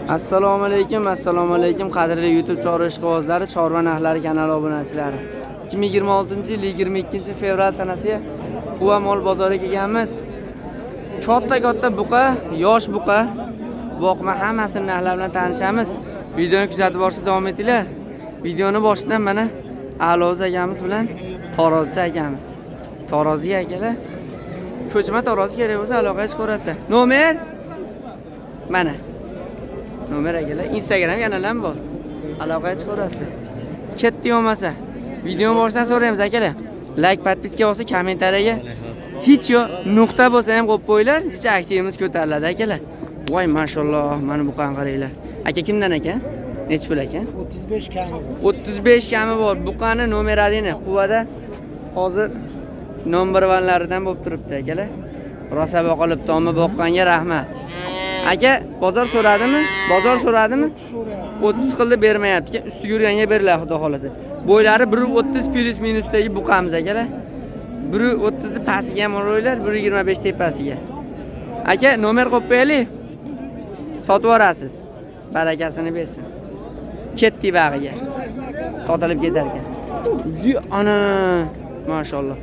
Assalomu alaykum qadrli YouTube chorva ishqibozlari, chorva narxlari kanali obunachilari. 2026-yil 22-fevral sanasiga Quva mol bozoriga kelganmiz. Katta buqa, yosh buqa, boqma hammasini narxlar bilan tanishamiz. Videoni kuzatib borishda davom etinglar. Videoni boshidan mana A'loz akamiz bilan Tarozchi akamiz. Taroziga akalar. Ko'chma tarozi kerak bo'lsa aloqaga chiqarasiz. Nomer mana. Nomer akalar, Instagram kanalim bor. Aloqaga chiqarasiz. Ketdi olmasa. Videoni boshidan so'raymiz akalar. Like, podpiska bo'lsa, kommentariyaga hech yo nuqta bo'lsa ham qo'yib qo'yinglar. Hech aktivimiz ko'tariladi akalar. Voy mashalloh, mana bu qaranglar. Aka kimdan ekan? Nech pul ekan? 35 kami. 35 kami bor. Buqani nomeradini Quvada hozir nomber 1laridan bo'lib turibdi akalar. Rosa boqilibdi, omma boqqanga rahmat. Aka, bozor so'radimi? Bozor so'radimi? 30 qildi bermayapti. Ustiga yurganga beriladi xudo xolasa. Bo'ylari 1.30 plus minusdagi buqamiz akalar. 1.30 ni pastiga ham o'raylar, 1.25 tepasiga. Aka, nomer qo'yib qo'yaylik. Sotib yuborasiz. Barakasini bersin. Ketdi bag'iga. Sotilib ketar ekan. Ana, mashalloh.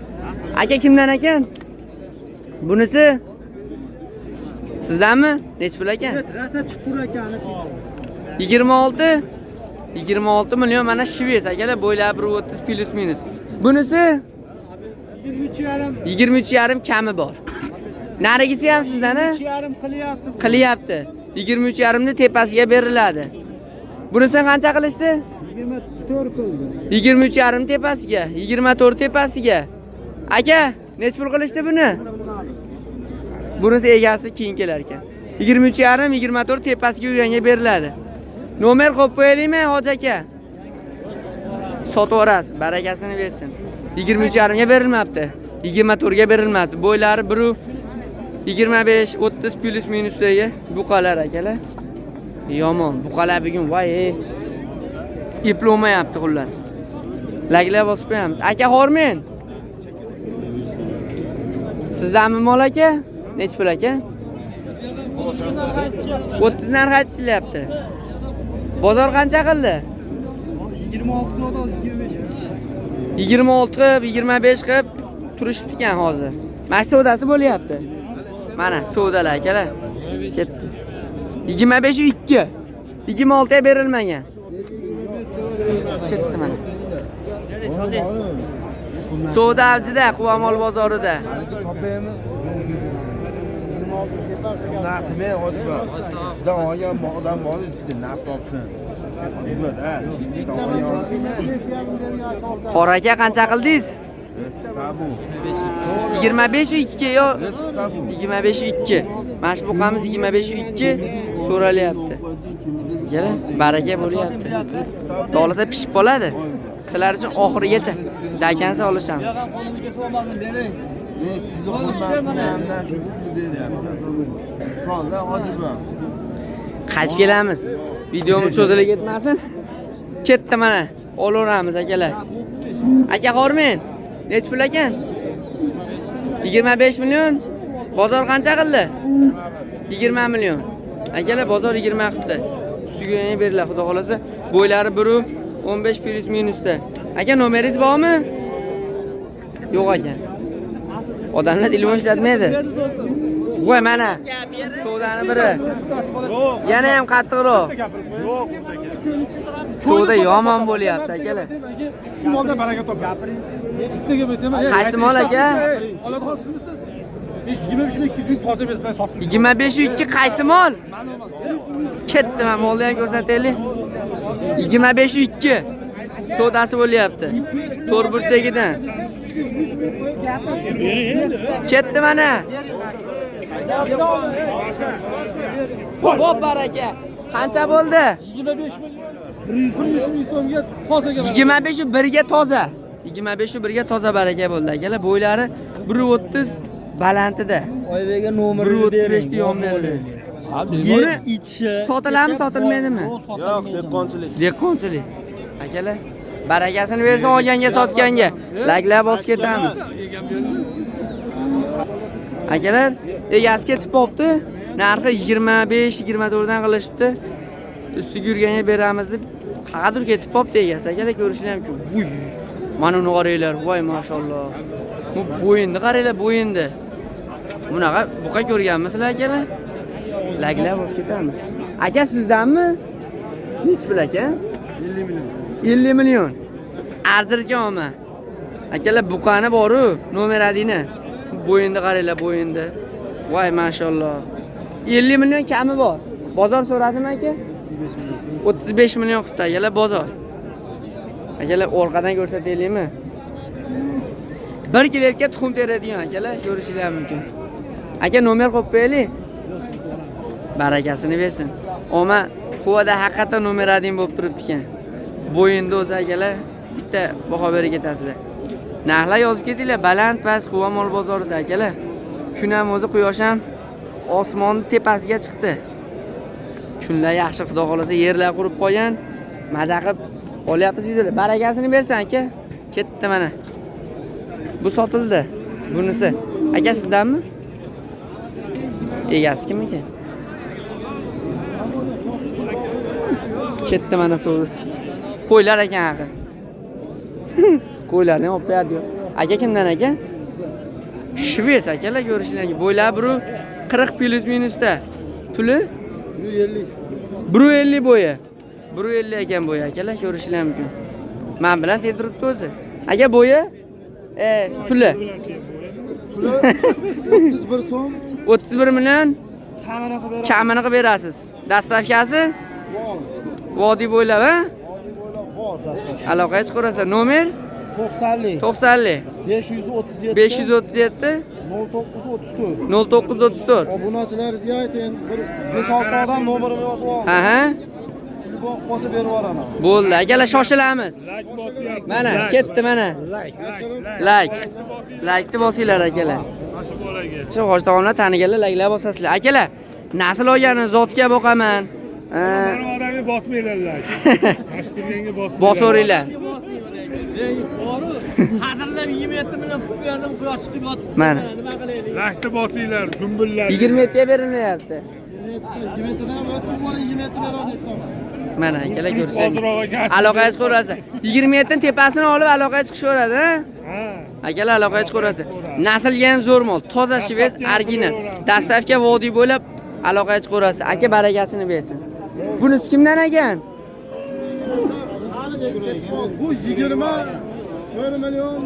Aka kimdan ekan? Bunisi sizdanmi? Nech pul ekan? Rasa chuqur ekan. 26 million mana shves akalar, bo'ylari 1.30 plus minus. Bunisi 23,5 kami bor. Narigisi ham sizdan-a? 23,5 Qilyapti. 23,5 ni tepasiga beriladi. Bunisi qancha qilishdi? 24 qildi. 23,5 tepasiga, 24 tepasiga. Aka, nech pul qilishdi buni? Bunisi egasi keyin kelar ekan. 23,5, 24 tepasiga yurganga beriladi. Nomer qo'yib qo'yaylikmi, hoji aka? Sotib yuborasiz, barakasini bersin. 23,5 ga berilmabdi. 24 ga berilmabdi. Bo'ylari 1.25, 30 plus minusdagi buqalar akalar. Yomon, buqalar bugun voy. Iplolmayapti xullas. Laglar bosib qo'yamiz. Aka, xormen. Sizdanmi mol aka? Nech pul aka? 30 narx aytishyapti. Bozor qancha qildi? 26 qildi, 25. 26 qilib, 25 qilib turishibdi ekan hozir. Mana savdasi bo'lyapti. Mana savdalar akalar. Ketdi. 25 2. 26 ga berilmagan. Ketdi mana. Savdo avjida, Quva mol bozorida. Narxni o'tib. Sizdan olgan odam bor, işte narx topsin. Qora aka qancha qildingiz? 25 2 yo 25 2. Mana shu buqamiz 25 2 so'ralyapti. Yana baraka bo'lyapti. To'lasa pishib qoladi. Sizlar uchun oxirigacha dakansa olishamiz. Sizni xizmatingizdan shu beryapman. Sonda hojibam. Qaytib kelamiz. Videomiz cho'zilib ketmasin. Ketdi mana. Olaveramiz akalar. Aka xormen. Nech pul ekan? 25 million. Bozor qancha qildi? 20 million. Akalar, bozor 20 qildi. Ustiga yana beriladi xudo xolasa. Bo'ylari 1.15 plus minusda. Aka, nomeringiz bormi? Yo'q ekan. Odamlar telefon ishlatmaydi. Voy mana. Savdani biri. Yana ham qattiqroq. Yo'q. Savdo yomon bo'lyapti akalar. Shu molda baraka top gapiringchi. Bittaga betaman. Qaysi mol aka? Olaolsizmisiz? 25 ming 200 ming toza bersan sotdim. 25 2 qaysi mol? Ketdi, men molni ham ko'rsataylik. 25 2. Savdasi bo'lyapti. To'rburchagidan. Ketdi mana. Bo'p baraka. Qancha bo'ldi? 25 ming so'mga tozaga 25 u 1 ga toza. 25 u 1 ga toza baraka bo'ldi akalar. Bo'ylari 1.30 balandida. Oybaga nomerini bering. 1.35 yon berildi. Buni sotiladimi, sotilmaydimi? Yo'q, Dehqonchilik. Akalar, barakasini bersin olganga, sotganga. Laglar bosib ketamiz. Akalar, egasi ketib qopti. Narxi 25-24 dan qilishibdi. Ustiga yurganga beramiz deb qayerdir ketib qopti egasi akalar, ko'rishlar mumkin. Vuy. Mana uni qaranglar, voy mashalloh. Bu bo'yinni qaranglar, bo'yinni. Bunaqa buqa ko'rganmisizlar akalar? Laglab o'z ketamiz. Aka sizdanmi? Nech pul aka? 50 million. 50 million. Arzirganmi? Akalar buqani bor-ku, nomer adini. Bo'yinni qaranglar, bo'yinni. Voy mashalloh. 50 million kami bor. Bozor so'radimi aka? 35 million qildi akalar bozor. Akalar orqadan ko'rsataylikmi? 1 kiloga tuxum teradigan akalar, ko'rishingiz mumkin. Aka nomer qo'yib qo'yaylik. Barakasini bersin. Oma quvada haqiqatan nomer adin bo'lib turibdi ekan. Bo'yinda o'zi akalar bitta baho berib ketasizlar. Narxlar yozib ketinglar, baland past Quva mol bozorida akalar. Kun ham o'zi quyosh ham osmonning tepasiga chiqdi. Kunlar yaxshi, xudo xolasa yerlar qurib qo'ygan. Maza qilib olyapmiz sizlar. Barakasini bersin aka. Ketdi mana. Bu sotildi. Bunisi. Aka sizdanmi? Egasi kim ekan? Ketdi mana so'zi. Qo'ylar ekan haqi. Qo'ylarni olib berdi. Aka kimdan aka? Shves akalar, ko'rishinglar. Bo'ylar biri 40 plus minusda. Puli 150 bo'yi. 150 ekan bo'yi akalar, ko'rishinglar mumkin. Men bilan tetiribdi o'zi. Aka bo'yi? Puli. 31 so'm. 31 million Kamini qilib beramiz. kamini qilib berasiz. Dastavkasi? Vodiy bo'ylab, ha? Aloqaga chiqarasiz. Nomer 90 90 537 537 0934. 0934. Obunachilaringizga ayting, bir 5-6 odam nomerimni yozib oling. Ha. Bosib berib yuboraman. Bo'ldi, akalar shoshilamiz. Mana, ketdi mana. Like bosinglar akalar. Shu xo'sh taomlar taniganlar like'lar bosasizlar. Akalar, nasl olgani zotga boqaman. Mana odamga bosmaylarlar. Mashturganga bosmaylar. Bosoringlar. Qadrlab 27 million pul berdim, quyosh chiqib yotibdi. Mana. Nima qilaylik? Laxta bosinglar, dumbullar. 27 ga berilmayapti. 27 dan o'tib bola 27 beradi. Mana akalar ko'rsangiz. Hozirroq Aloqaga chiqarasiz. 27 dan tepasini olib aloqaga chiqishaveradi, ha? Ha. Akalar aloqaga chiqarasiz. Naslga ham zo'r mol, toza shves, original. Dastavka vodiy bo'lib aloqaga chiqarasiz. Aka barakasini bersin. Bunisi kimdan ekan? Bu 20 million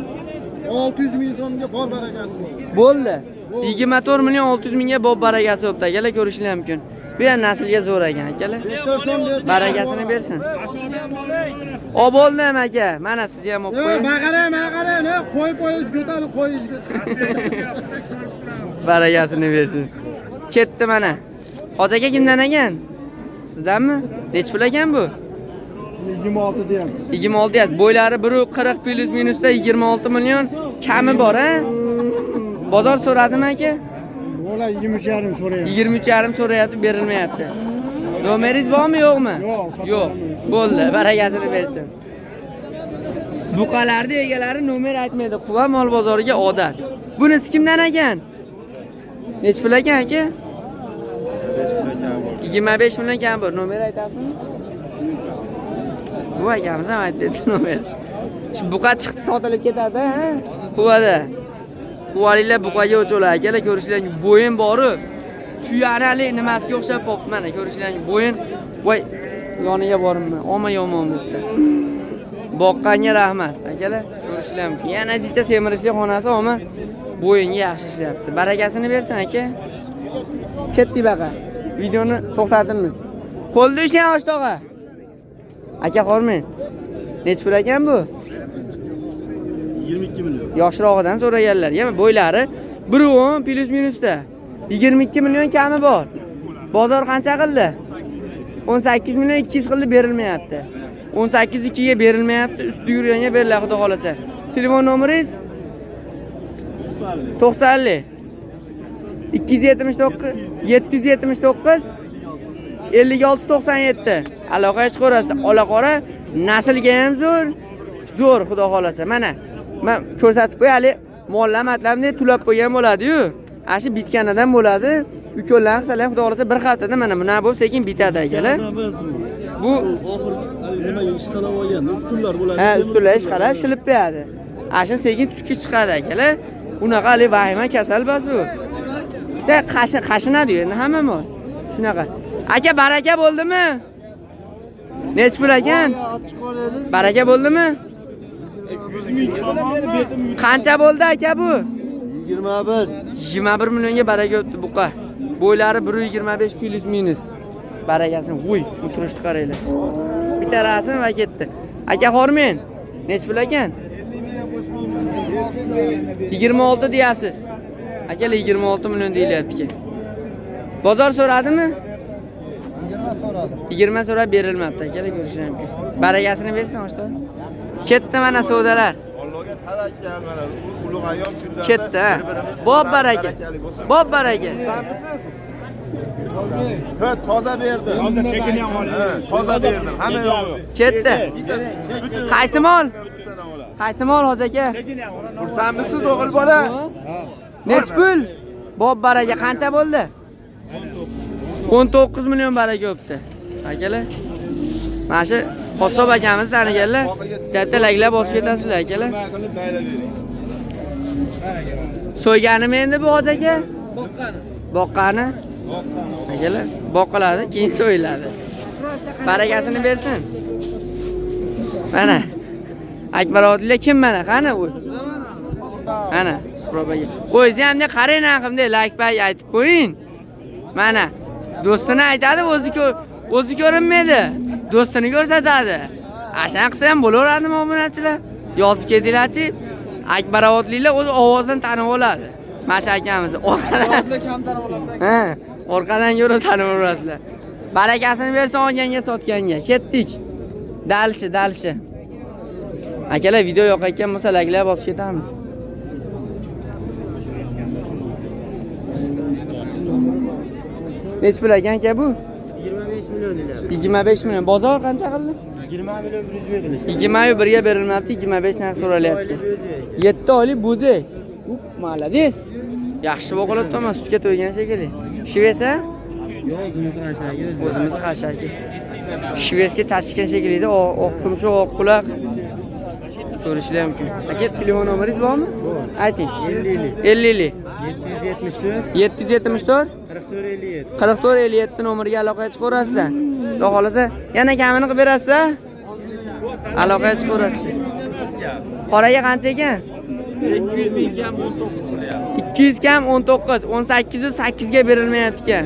600 ming so'mga bor barakasi. Bo'ldi. 24 million 600 mingga bob barakasi bo'pti akalar, ko'rishinglar mumkin. Bu ham naslga zo'r ekan akalar. 5 so'm bersin. Barakasini bersin. O bo'ldi ham aka. Mana sizga ham olib qo'ying. Maqara, qo'yingiz ko'tarib, qo'yingiz ko'tarib. Barakasini bersin. Ketdi mana. Hoji aka kimdan ekan? Sizdanmi? Nech pul ekan bu? 26 deyam. 26 yaz. Bo'ylari 140 plus minusda 26 million kami bor, ha? Bozor so'radimi aka? Bola 23,5 so'rayapti. 23,5 so'rayapti, berilmayapti. Nomeringiz bormi, yo'qmi? Yo'q. Bo'ldi, barakasini bersin. Buqalarning egalari nomer aytmaydi. Quva mol bozoriga odat. Bunisi kimdan ekan? Nech pul ekan aka? 25 million kam bor. Nomer aytasizmi? Bu akamiz ham aytdi nomer. Shu buqa chiqdi, sotilib ketadi, ha? Quvada. Quvaliklar buqaga o'cholar akalar, ko'rishinglar bo'yin bori. Tuyanali nimasiga o'xshab qopti mana, ko'rishinglar bo'yin. Voy, yoniga borimmi? Oma yomon bo'pti. Boqqanga rahmat akalar, ko'rishinglar. Yana jicha semirishli xonasi, ama bo'yinga yaxshi ishlayapti. Barakasini bersin aka. Ketdi baqa. Videoni to'xtatamiz. Qo'lda ishlang oshtoqa. Aka qormang. Nech pul ekan bu? 22 million. Yoshroqdan so'raganlar. Yana bo'ylari 1.10 plus minusda. 22 million kami bor. Bozor qancha qildi? 18 million 200 qildi, berilmayapti. 18 2 ga berilmayapti. Usti yurganga beriladi, xudo xolasa. Telefon nomeringiz? 90 279 779 56 97. Aloqaga chiqarasiz. Ola qora naslga ham zo'r, xudo xolasa. Mana men ko'rsatib qo'yali, mollar matlamni tulab qo'ygan bo'ladi-yu. Ashi bitganidan bo'ladi. ukollarni qilsalar xudo xohlasa bir haftada mana buna bo'lib sekin bitadi akalar. Emas Bu oxir nima ishqalab olgan ustunlar bo'ladi. ha, ustunlar ishqalab shilib beradi. Ashin sekin tutki chiqadi akalar. Unaqa hali vahima kasal bas u. Qashinadi endi hamma mol. Shunaqa. Aka baraka bo'ldimi? Nech pul ekan? Baraka bo'ldimi? 100 ming Qancha bo'ldi aka bu? 21. 21 millionga baraka o'tdi buqa. Bo'ylari 1.25 plus minus. Barakasini qo'y, turishni qaranglar. Bitta rasm va ketdi. Aka xormen. Nech pul ekan? 26 deyapsiz. Akalar 26 million deyilyapti ekan. Bozor so'radimi? 20 so'radi. 20 so'rab berilmabdi akalar, ko'rishingiz mumkin. Barakasini bersin oshta. Ketdi mana savdolar. Allohga tavakkal mana ulug' ayyom kunlarda Ketdi. Ha. Bob baraka. Bob baraka. Ha, toza berdi. Toza chekin ham oling. Ha, toza berdim. Hamma yo'q. Ketdi. Qaysi mol? Qaysi mol hoji aka? Xursandmisiz o'g'il bola? Nech pul? Bob baraka qancha bo'ldi? 19 million baraka o'pdi. Akalar. Mana shu Qosob akamiz taniganlar. Kattalarga bosib ketasizlar akalar. Nima qilib bayla bering. So'yganimi endi bu hoji aka? Boqqani. Boqqani? Akalar, boqiladi, keyin so'yiladi. Barakasini bersin. Mana. Akbar Odillar kim mana? Qani u? Mana, probaga. O'zingiz ham de qarang haqimda like aytib qo'ying. Mana, do'stini aytadi, o'zi ko'rinmaydi. Do'stini ko'rsatadi. Ashana qilsa ham bo'laveradimi obunachilar? Yozib ketinglarchi. Akbar Odillar o'z ovozidan tanib oladi. Masha akamiz. Ha, orqadan ko'rib tanib olasizlar. Barakasini bersin olganga sotganga. Ketdik. Dalshi. Akalar video yoqayotgan bo'lsa like'lar bosib ketamiz. Nech pul ekan aka bu? 25 million deyapti. 25 million. Bozor qancha qildi? 20 million 100 ming qilish. 20 birga berilmabdi, 25 narx so'ralyapti. 7 oylik bo'zak. Malades. Yaxshi bo'qilibdi, ama sutga to'ygan shekilli. Shivesa? Yo'q, o'zimiz qashagi. O'zimiz qashaki. Shivesga chachishgan shekilli edi, oq tumshuq, oq quloq. Ko'rishlar mumkin. Aka, telefon nomeringiz bormi? Ayting. 50 774 774 44 57. 44 57 nomeriga aloqaga chiqaverasizlar. Xudo xolasa, yana kamini qilib berasizlar. Aloqaga chiqaverasizlar. Qoraga qancha ekan? 200 ming kam 19 bo'lyapti. 200 kam 19, 18 8 ga berilmayapti ekan.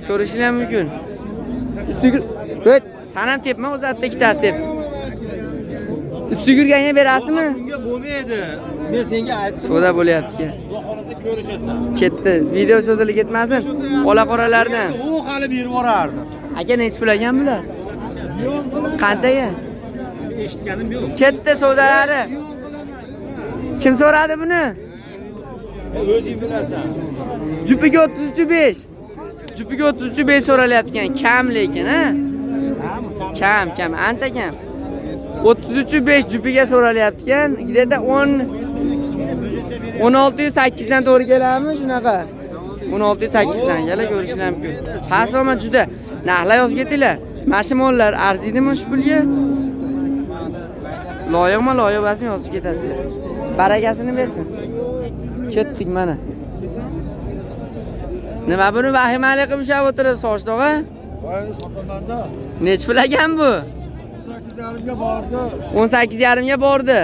Ko'rishinglar mumkin. Ustiga, "Ho't, san ham tepma, o'zi bitta ikkitasi tep." Ustiga yurganga berasizmi? Bunga bo'lmaydi. Men senga aytdim. So'da bo'lyapti. Xudo xolasa ko'rishasan. Ketdi. Video so'zilib ketmasin. Ola qoralardan. U hali berib yuborardi. Aka nech pul ekan bular? Qanchaga? Eshitganim yo'q. Ketdi savdolari. Kim so'radi buni? O'zing bilasan. Jupiga 33.5. Jupiga 33.5 so'ralyapti ekan, kam lekin, ha? Kam, ancha kam. 33.5 jupiga so'ralyapti ekan. Gidada 1608 dan to'g'ri keladimi shunaqa? 1608 dan kela ko'rishlar mumkin. Pasoma juda narxlar yozib ketinglar. Mashimollar arziydimi shu pulga? Loyiqmi, loyiq emasmi yozib ketasizlar. Barakasini bersin. Ketdik mana. Nima buni vahimali qilib ushlab o'tirasiz Sochdo'g'a? Nech pul ekan bu? 18.5 ga bordi. 18.5 ga bordi.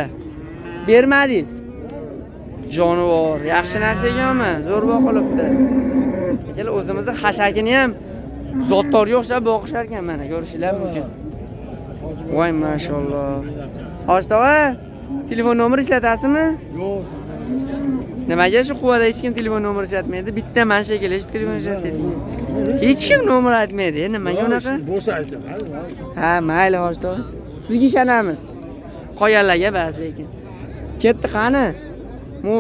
Bermadingiz. Jonivor, yaxshi narsa ekanmi? Zo'r boqilibdi. Akalar o'zimizni xashakini ham zottorga o'xshab boqishar ekan mana, ko'rishinglar mumkin. Voy mashalloh. Oshto'g'a, telefon nomeri ishlatasizmi? Yo'q. Nimaga shu quvada hech kim telefon nomeri ishlatmaydi? Bitta man shekilli telefon ishlatadi. Hech kim nomer aytmaydi. Nimaga unaqa? Bo'lsa aytdim. Ha, mayli Oshto'g'a. Sizga ishonamiz. Qolganlarga bas lekin. Ketdi qani? Mu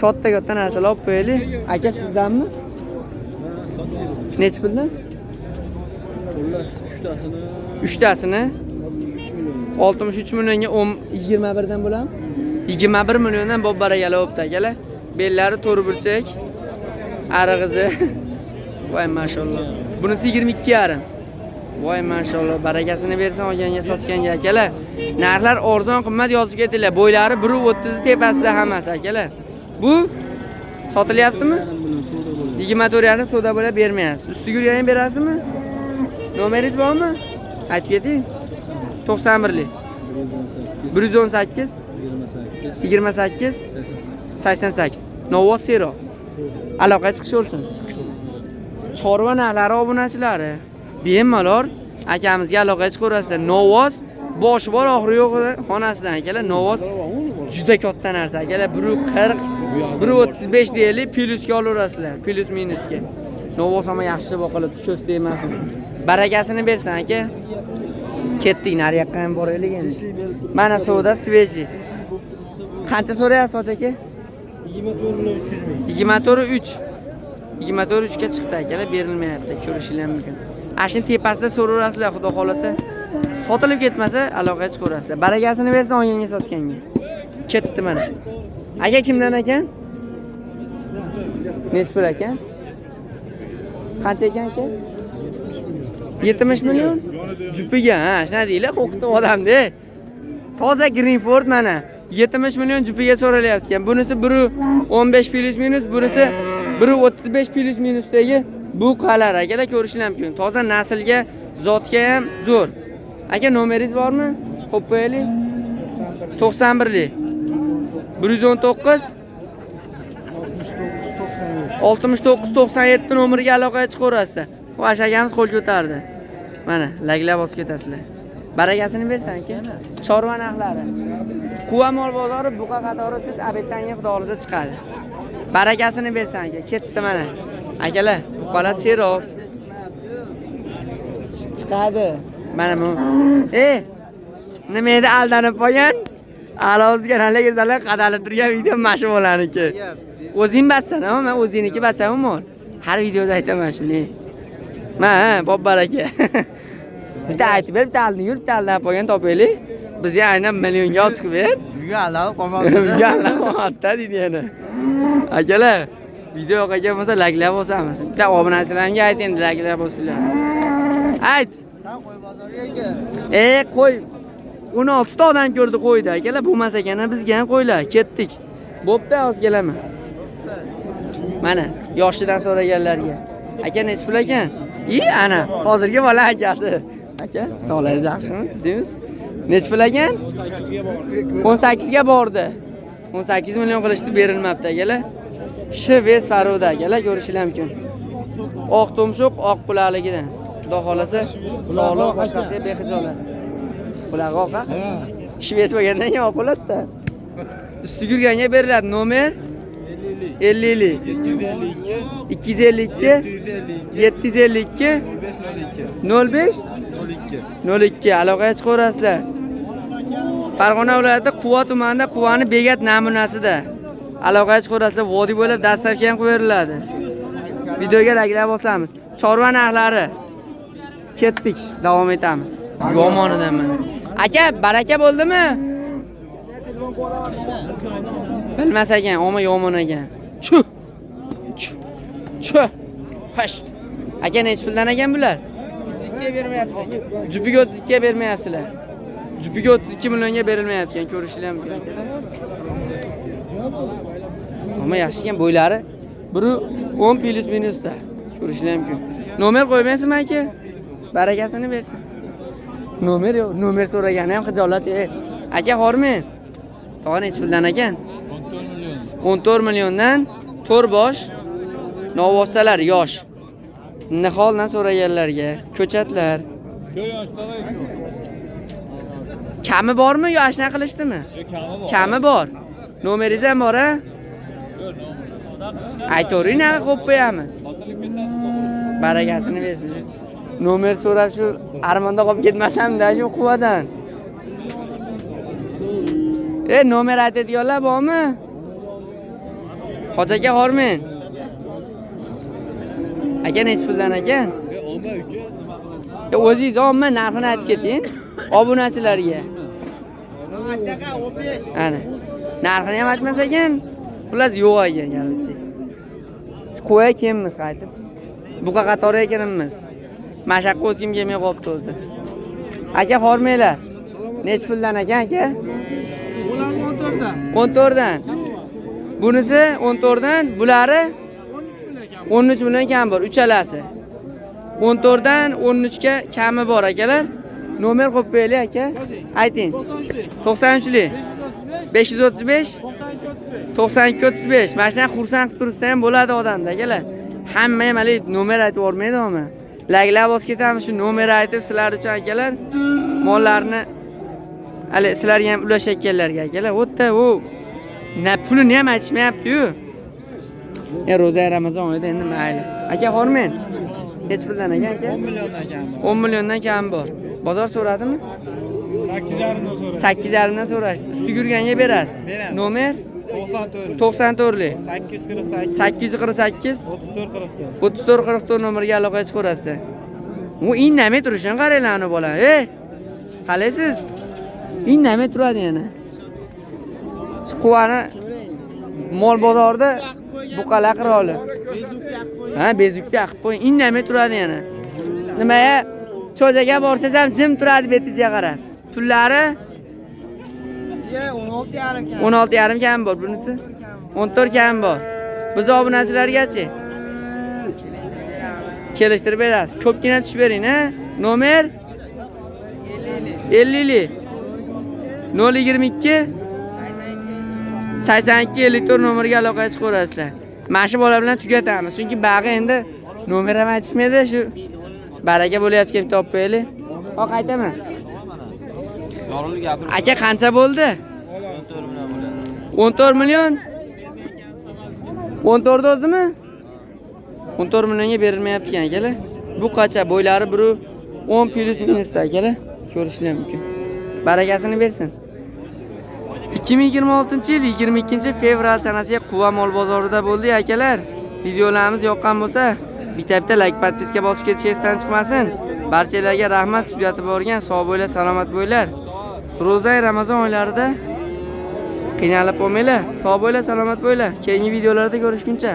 katta narsalar olib qo'yaylik. Aka sizdanmi? Nech puldan? Xullas 3tasini 3tasini 63 millionga 21 dan bo'ladimi? 21 milliondan bob barakalar o'pdi akalar. Bellari to'rt burchak. Arig'izi. Voy maşallah. Bunisi 22,5. Voy maşallah, barakasini bersin olganga sotganga akalar. Narxlar arzon qimmat yozib ketinglar. Bo'ylari 1.30 tepasida hammasi akalar. Bu sotilyaptimi? 24,5 savdo bo'lib bermayapsiz. Ustiga yurgan berasizmi? Nomeringiz bormi? Aytib keting. 91lik 118 28 88 Novvoz Sero. Aloqa chiqishaversin. Chorva narxlari obunachilari. Bemalol akamizga aloqa chiqaverasizlar. Novvoz boshi bor, oxiri yo'q xonasidan akalar. Novvoz juda katta narsa akalar. 140, 135 deylik, plyusga olaverasizlar. Plyus minusga. Novvoz ham yaxshi boqilib, ko'z tegmasin. Barakasini bersin aka. Ketdik, nari yoqqa ham boraylik endi. Mana savdo sveji. Qancha so'rayapsiz aka? 24,3. 24,3 ga chiqdi akalar, berilmayapti. Ko'rishingiz mumkin. Ashning tepasida so'raverasizlar, xudo xolasa. Sotilib ketmasa, aloqaga chiqaverasizlar. Barakasini bersin o'yinga sotganga. Ketdi mana. Aka kimdan ekan? Nechpul ekan? Qancha ekan aka? 70 million. Jupiga, ha, shuna deylar, qo'qitib odamda. Toza Greenford mana 70 million jupiga so'ralyapti ekan. Bunisi 1.15 plus minus, bunisi 1.35 plus minusdagi bu qalar akalar, ko'rishingiz mumkin. Toza naslga, zotga ham zo'r. Aka nomeringiz bormi? Xo'p qo'yaylik. 91lik 119 69 97 nomeriga aloqaga chiqaverasizlar. Vosh akamiz qo'l ko'tardi. Mana, laglab bosib ketasizlar. Barakasini bersan aka. Chorva narxlari. Quva mol bozori buqa qatori siz abetanga xudolig'iga chiqadi. Barakasini bersan aka. Ketdi mana. Akalar, buqalar sero. Chiqadi. Mana bu. Nima edi aldanib qolgan? Alozga nalagizalar qadalib turgan video mashinalarniki. O'zing bassan, men o'zingniki bassaman mol. Har videoda aytaman shuni. Mana, bob baraka. Bitta aytib ber, bitta aldin yur, bitta aldan qolgan topaylik. Bizga aynan millionga olib chiqib ber. Uyga alab qolmoqda. Uyga alab qolmoqda deydi yana. Akalar, video qilgan bo'lsa laklab bosamiz. Bitta obunachilarimga ayt endi laklab bosinglar. Ayt. Sen qo'y bozoriga aka. Qo'y 16 ta odam ko'rdi qo'ydi akalar, bo'lmas ekan bizga ham qo'ylar. Ketdik. Bo'pti, hozir kelaman. Mana, yoshidan so'raganlarga. Aka nech pul ekan? Ana, hozirgi bola akasi. Aka, sog'ligingiz yaxshimi? Siz? Nech pul ekan? 18 ga bordi. 18 million qilishdi, berilmabdi akalar. Shves Faruda akalar, ko'rishingiz mumkin. Oq tumshuq, oq qulaqligidan. Xudo xolasa, sog'liq boshqasiga bexijolat. Qulog'i oqa? Shves bo'lgandan keyin oq bo'ladi-da. Ustiga yurganga beriladi. Nomer 50lik 252 752 05 02 aloqaga chiqaverasizlar. Farg'ona viloyati Quva tumanida, Quvani Begat namunasida aloqaga chiqaverasizlar. Vodiy bo'lib dastavka ham qo'yib beriladi. Videoga laklab bosamiz. Chorva narxlari. Ketdik, davom etamiz. Yomonidan mana. Aka, baraka bo'ldimi? Bilmas ekan, omma yomon ekan. Chu. Hosh. Aka nech puldan ekan bular? 32 ga bermayapti. Jupiga 32 ga bermayapsizlar. Jupiga 32 millionga berilmayapti ekan, ko'rishingiz mumkin. Omma yaxshi ekan, bo'ylari 1.10 plus minusda. Ko'rishingiz mumkin. Nomer qo'ymaysizmi aka? Barakasini bersin. Nomer yo'q, nomer so'ragani ham xijolat. Aka hormen. Tog'a nech puldan ekan? 14 milliondan 4 bosh novvosalar yosh. Niholdan so'raganlarga ko'chatlar. Kami bormi yo ashna qilishdimi? Kami bor. Nomeringiz ham bor a? Aytoring, nima qo'yib qo'yamiz. Barakasini bersin. Nomer so'rab shu armonda qolib ketmasam-da shu Quvadan. Nomer aytadiganlar bormi? Hoji aka hormen. Aka nech puldan ekan? Omma uka. O'zingiz omma narxini aytib keting obunachilarga. Ashtaqa 15. Ana. Narxini ham aytmas ekan, xullas yo'q ekan, garchi. Qo'ya kelamiz qaytib. Buqa qatori ekanimiz. Mashaqqat o'tgim kelmay qolibdi o'zi. Aka hormanglar. Nech puldan ekan aka? Ular 14 dan. 14 dan. Bunisi 14 dan, bulari 13 million kam. 13 million kam bor, uchalasi. 14 dan 13 ga kami bor akalar. Nomer qo'yib qo'yaylik aka. Ayting. 93lik. 535 92 35. Mana shunday xursand qilib tursa ham bo'ladi odamda akalar. Hamma ham hali nomer aytib o'rmaydimi? Laglar bosib ketamiz shu nomer aytib sizlar uchun akalar mollarni hali sizlarga ham ulashayotganlarga akalar. O'tda u na pulini ham aytishmayapti-yu. Ro'za Ramazon oyida endi mayli. Aka hormang. Hech puldan ekan aka? 10 milliondan kam. 10 milliondan kam bor. Bozor so'radimi? 8,5 dan so'radi. 8,5 dan so'rashdi. Usti yurganga berasiz. Beramiz. Nomer 94. 94lik. 848 848 34 44. 34 44 nomerga aloqa chiqarasiz. U indamay turishini qaranglar ana bola. Qalaysiz? Indamay turadi yana. Shu quvani mol bozorida buqalar qiroli. Ha, bezukda qilib qo'ying. Indamay turadi yana. Nimaga? Cho'jaga borsangiz ham jim turadi betingizga qarab. Pullari 16,5 kam. 16,5 kam bor bunisi. 14 kam bor. Biz obunachilargachi kelishtirib berasiz. Ko'pgina tushib bering, ha? Nomer 50lik 022 82 54 nomerga aloqa chiqarasizlar. Mana shu bola bilan tugatamiz. Chunki bag'i endi nomer ham aytishmaydi, shu baraka bo'layotgan topib qo'yaylik. Xo'p, qaytaman. Aka qancha bo'ldi? 14 million. 14 o'zimi? 14 millionga berilmayapti ekan akalar. Bu qacha bo'ylari biri 10 plus minusda akalar. Ko'rishlar mumkin. Barakasini bersin. 2026-yil 22-fevral sanasiga Quva mol bozorida bo'ldi akalar. Videolarimiz yoqqan bo'lsa, bitta like, podpiska bosib ketish esdan chiqmasin. Barchalarga rahmat, kuzatib borgan, sog' bo'lar, salomat bo'lar. Ro'za Ramazon oylarida qiynalib bo'lmanglar. Sog' bo'lar, salomat bo'lar. Keyingi videolarda ko'rishguncha